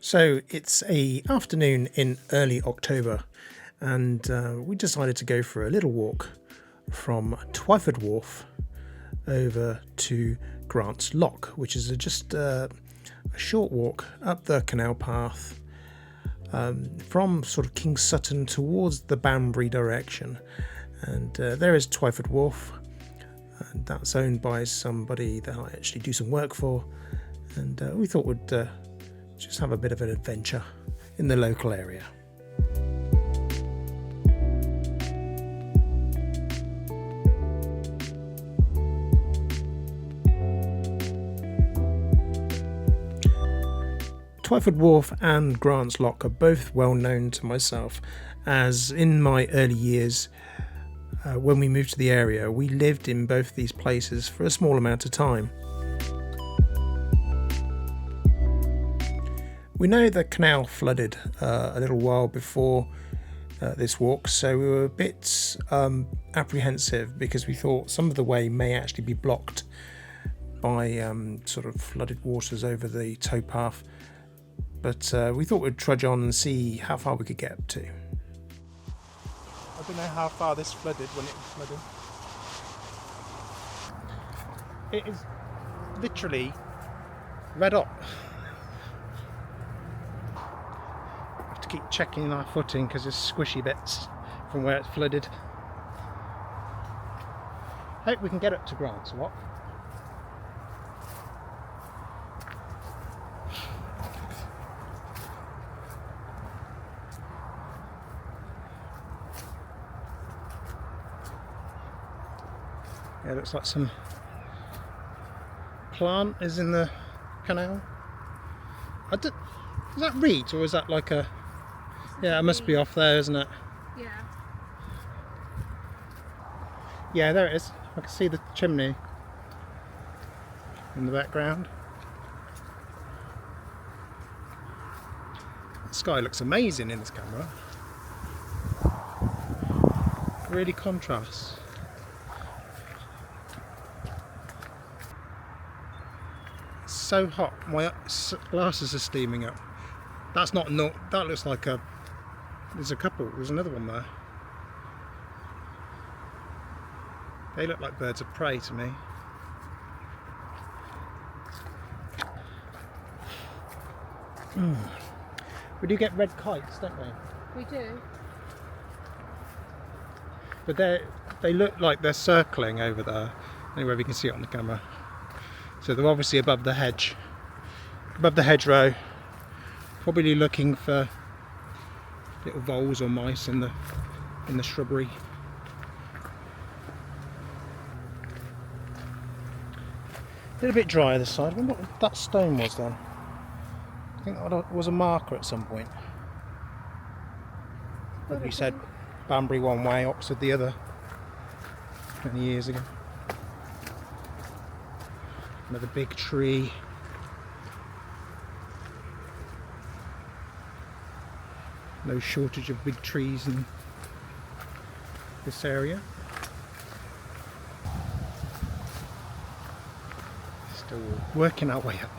So it's a afternoon in early October, and we decided to go for a little walk from Twyford Wharf over to Grant's Lock, which is just a short walk up the canal path from sort of King's Sutton towards the Banbury direction. And there is Twyford Wharf, and that's owned by somebody that I actually do some work for, and we thought we'd just have a bit of an adventure in the local area. Twyford Wharf and Grant's Lock are both well known to myself, as in my early years when we moved to the area, we lived in both these places for a small amount of time. We know the canal flooded a little while before this walk, so we were a bit apprehensive because we thought some of the way may actually be blocked by sort of flooded waters over the towpath. But we thought we'd trudge on and see how far we could get up to. I don't know how far this flooded when it flooded. It is literally red hot. We have to keep checking our footing because there's squishy bits from where it's flooded. Hope we can get up to Grant's Lock. Yeah, it looks like some plant is in the canal. Is that reeds or is that like a... Yeah, it must be off there, isn't it? Yeah. Yeah, there it is. I can see the chimney in the background. The sky looks amazing in this camera. Really contrasts. So hot, my glasses are steaming up. That looks like there's another one there. They look like birds of prey to me. We do get red kites, don't we? We do. But they look like they're circling over there. Anyway, we can see it on the camera. So they're obviously above the hedgerow, probably looking for little voles or mice in the shrubbery. A little bit dry this side. I wonder what that stone was then. I think that was a marker at some point. Probably said Banbury one way, Oxford the other, many years ago. Another big tree. No shortage of big trees in this area. Still working our way up.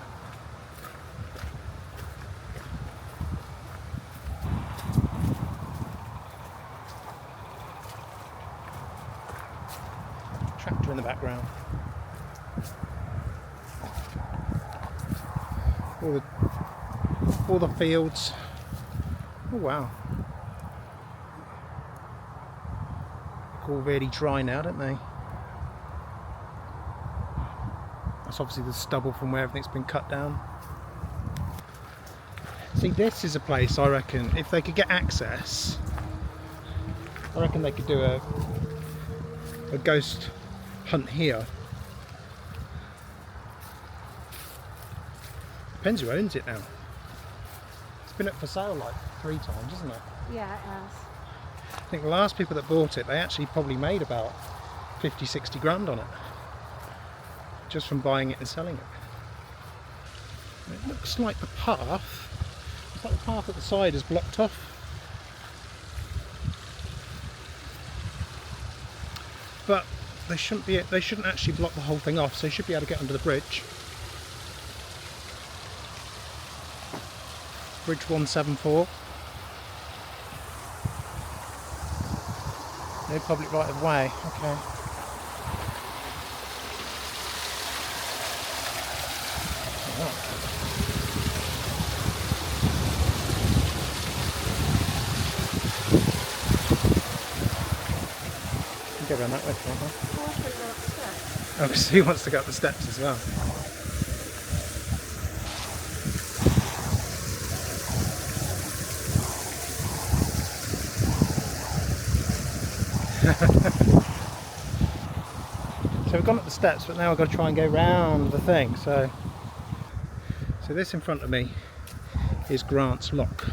Tractor in the background. All the fields. Oh wow. They're all really dry now, don't they? That's obviously the stubble from where everything's been cut down. See, this is a place I reckon, if they could get access, I reckon they could do a ghost hunt here. Depends who owns it now. It's been up for sale like 3 times, isn't it? Yeah, it has. I think the last people that bought it, they actually probably made about 50-60 grand on it. Just from buying it and selling it. It looks like the path, it's like the path at the side is blocked off. But they shouldn't actually block the whole thing off, so they should be able to get under the bridge. Bridge 174. No public right of way. Okay. Go around that way, can't I? Oh, because he wants to go up the steps as well. So we've gone up the steps, but now I've got to try and go round the thing. So this in front of me is Grant's Lock,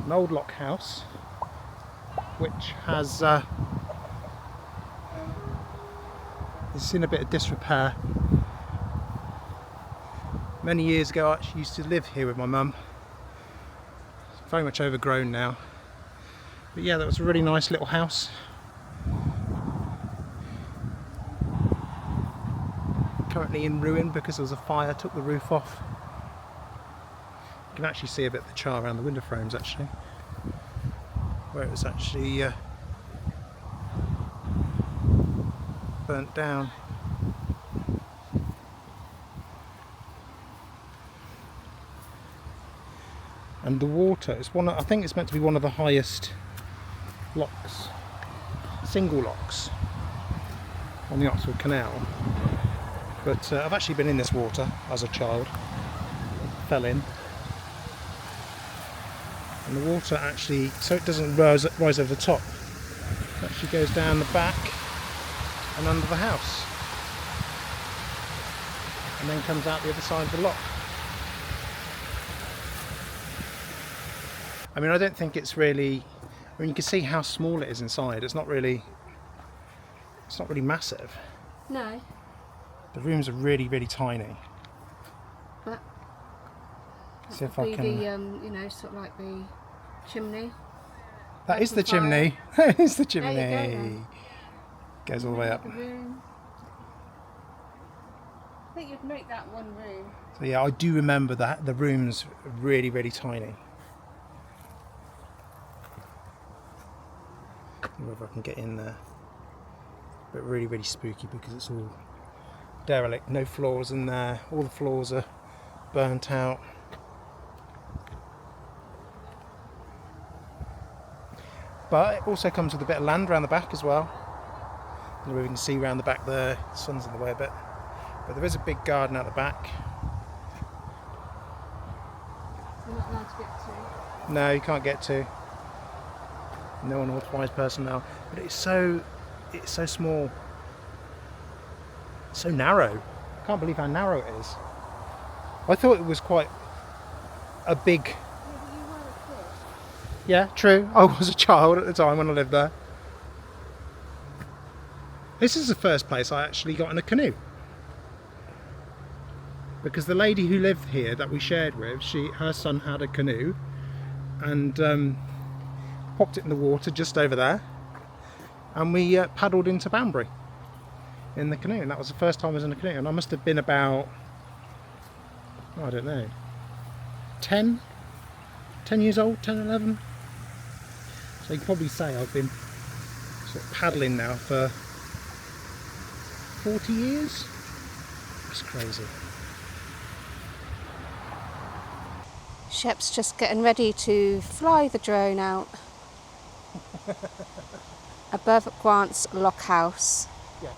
an old lock house which has it's in a bit of disrepair. Many years ago I actually used to live here with my mum. It's very much overgrown now. But yeah, that was a really nice little house. Currently in ruin because there was a fire, took the roof off. You can actually see a bit of the char around the window frames actually, where it was actually burnt down. And the water is I think it's meant to be one of the highest locks, single locks on the Oxford Canal. But I've actually been in this water as a child, fell in. And the water actually, so it doesn't rise over the top, it actually goes down the back and under the house. And then comes out the other side of the lock. I mean, I don't think it's really, I mean, you can see how small it is inside. It's not really massive. No. The rooms are really, really tiny. But See if I can. The you know, sort of like the chimney. That is the fire. chimney. That is the chimney. There you go, then. Goes all the way up. The room. I think you'd make that one room. So yeah, I do remember that the rooms are really, really tiny. I don't know if I can get in there. But really, really spooky because it's all derelict. No floors in there. All the floors are burnt out. But it also comes with a bit of land around the back as well. And we can see around the back there. The sun's in the way a bit. But there is a big garden out the back. You're not allowed to get to. No, you can't get to. No unauthorised personnel. But it's so small. It's so narrow. I can't believe how narrow it is. I thought it was quite a big. Yeah, but you were a kid. Yeah, true. I was a child at the time when I lived there. This is the first place I actually got in a canoe. Because the lady who lived here that we shared with, her son had a canoe and popped it in the water just over there, and we paddled into Banbury in the canoe, and that was the first time I was in a canoe, and I must have been about, I don't know, 10 years old, 10, 11. So you can probably say I've been sort of paddling now for 40 years. That's crazy. Shep's just getting ready to fly the drone out above Grant's Lockhouse. Yeah.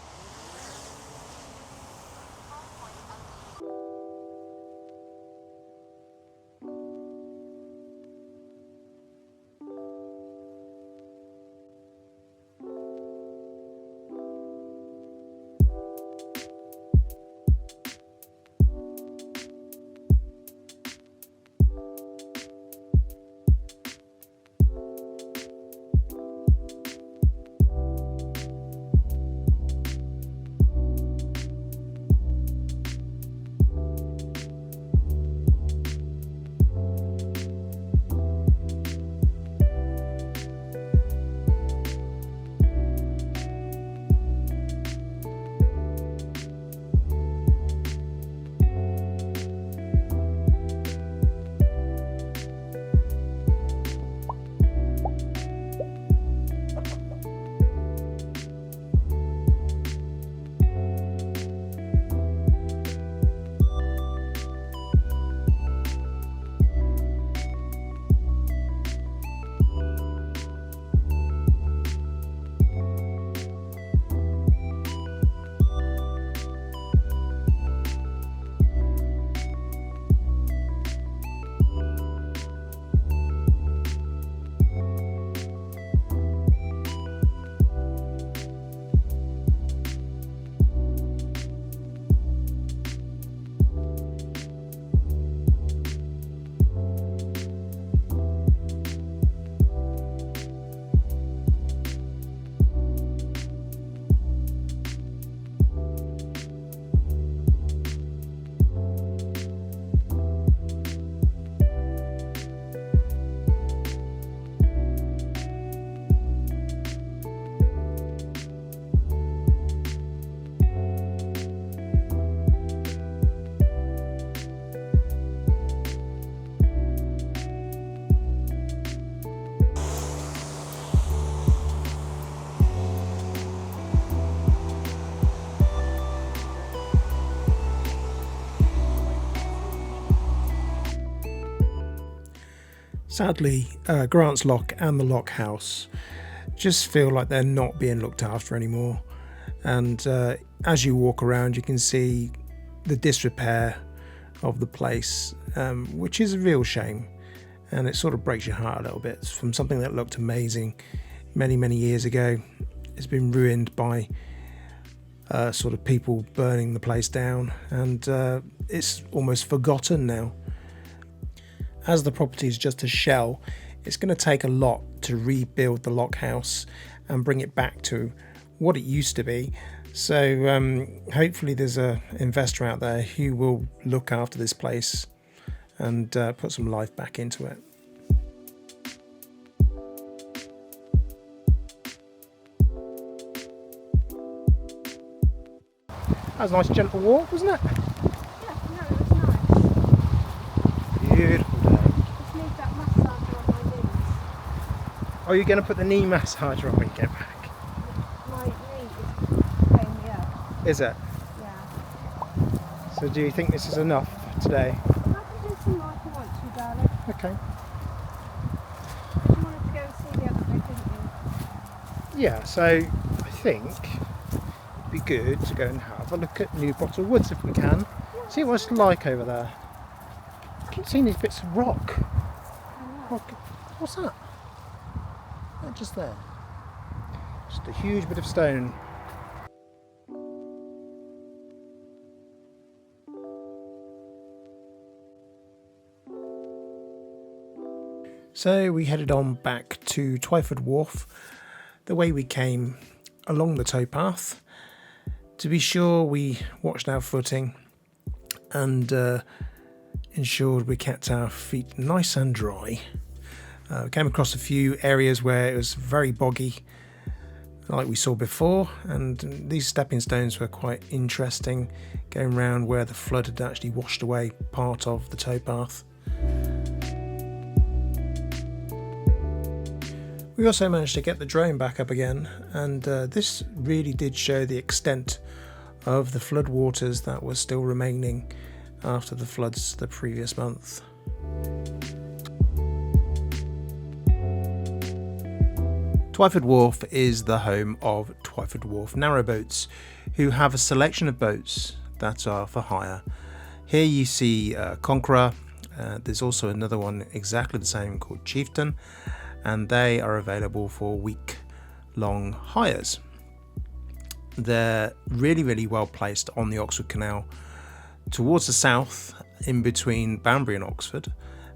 Sadly, Grant's Lock and the Lockhouse just feel like they're not being looked after anymore. And as you walk around, you can see the disrepair of the place, which is a real shame. And it sort of breaks your heart a little bit. From something that looked amazing many years ago, it's been ruined by sort of people burning the place down, and it's almost forgotten now. As the property is just a shell, it's going to take a lot to rebuild the Lockhouse and bring it back to what it used to be. So hopefully there's an investor out there who will look after this place and put some life back into it. That was a nice gentle walk, wasn't it? Yeah, no, it was nice. Beautiful day. Just need that massager on my knees. Are you going to put the knee massager on when you get back? My knee is playing me up. Is it? Yeah. So do you think this is enough today? I can do some more if you want to, darling. Okay. You wanted to go and see the other bit, didn't you? Yeah, so I think it'd be good to go and have a look at New Bottle Woods if we can. See what it's like over there. I keep seeing these bits of rock. What's that? That just there. Just a huge bit of stone. So we headed on back to Twyford Wharf, the way we came, along the towpath. To be sure, we watched our footing and ensured we kept our feet nice and dry. We came across a few areas where it was very boggy, like we saw before, and these stepping stones were quite interesting, going round where the flood had actually washed away part of the towpath. We also managed to get the drone back up again, and this really did show the extent of the flood waters that were still remaining after the floods the previous month. Twyford Wharf is the home of Twyford Wharf narrowboats, who have a selection of boats that are for hire. Here you see Conqueror, there's also another one exactly the same called Chieftain, and they are available for week-long hires. They're really well placed on the Oxford Canal towards the south, in between Banbury and Oxford,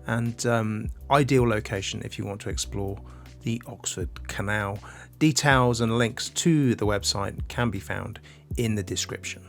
and ideal location if you want to explore the Oxford Canal. Details and links to the website can be found in the description.